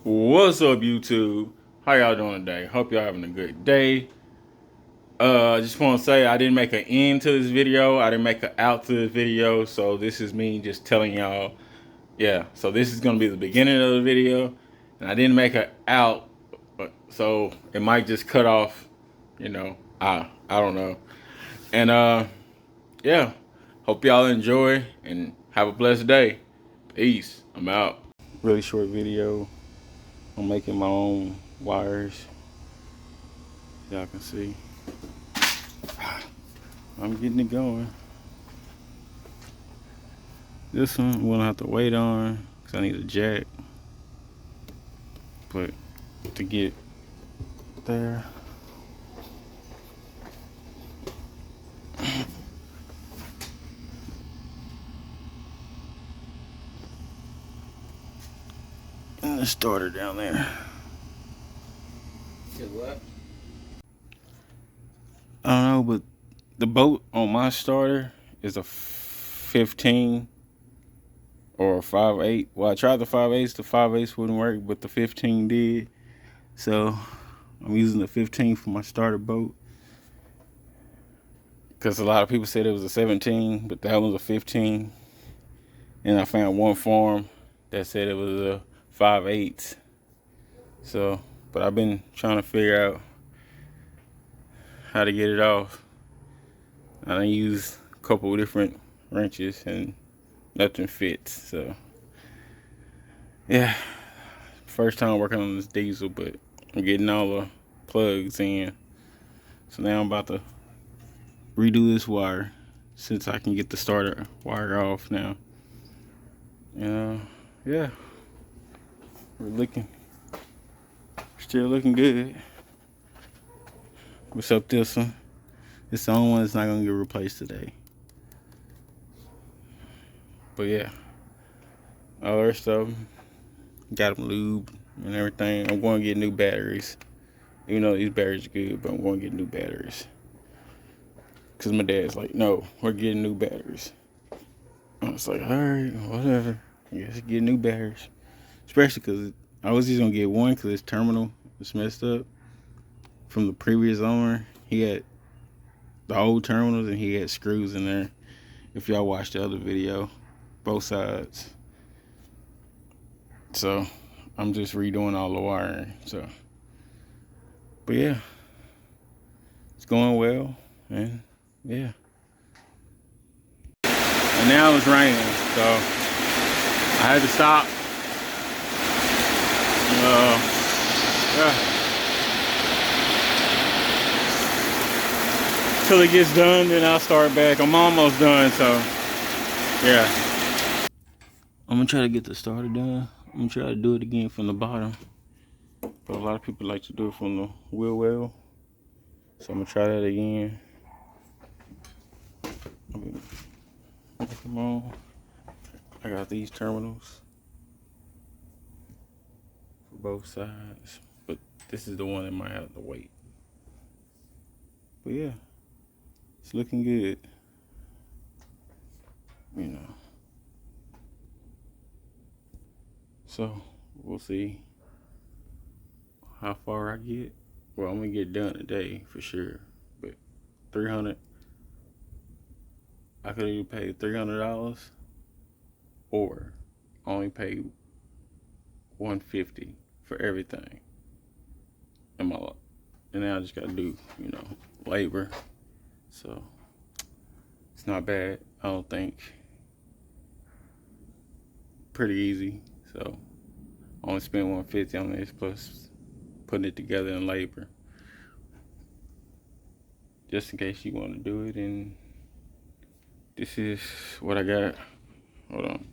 What's up, YouTube? How y'all doing today? Hope y'all having a good day. I just want to say I didn't make an end to this video. I didn't make an out to this video. So this is me just telling y'all, yeah. So this is gonna be the beginning of the video, and I didn't make an out, so it might just cut off. I don't know. And yeah. Hope y'all enjoy and have a blessed day. Peace. I'm out. Really short video. I'm making my own wires. Y'all can see. I'm getting it going. This one I'm gonna have to wait on because I need a jack. But to get there, and the starter down there. What? I don't know, but the boat on my starter is a 15 or a 5/8. Well, I tried the 5/8. The 5/8 wouldn't work, but the 15 did. So I'm using the 15 for my starter boat. Because a lot of people said it was a 17, but that was a 15. And I found one farm that said it was a 5/8. So, but I've been trying to figure out how to get it off. I done used a couple of different wrenches and nothing fits. So, yeah, first time working on this diesel, but I'm getting all the plugs in. So now I'm about to redo this wire since I can get the starter wire off now. Yeah, we're still looking good. What's up, this one? It's the only one that's not gonna get replaced today. But yeah, all the rest of them got them lubed and everything. I'm going to get new batteries. Even though these batteries are good, but I'm going to get new batteries. Cause my dad's like, no, we're getting new batteries. I was like, all right, whatever. I guess get new batteries. Especially because I was just gonna get one because his terminal was messed up from the previous owner. He had the old terminals and he had screws in there. If y'all watched the other video, both sides. So I'm just redoing all the wiring. So, but yeah, it's going well, and yeah. And now it's raining, so I had to stop. Yeah. Till it gets done, then I'll start back. I'm almost done, so yeah. I'm gonna try to get the starter done. I'm gonna try to do it again from the bottom, but a lot of people like to do it from the wheel well, so I'm gonna try that again. Come on. I got these terminals for both sides, but this is the one that might have to wait. But yeah, it's looking good, you know. So we'll see how far I get. Well, I'm gonna get done today for sure, but 300. I could either pay $300 or only pay $150 for everything. And then I just gotta do, labor. So it's not bad, I don't think. Pretty easy. So I only spend $150 on this plus putting it together in labor. Just in case you want to do it, and this is what I got. Hold on.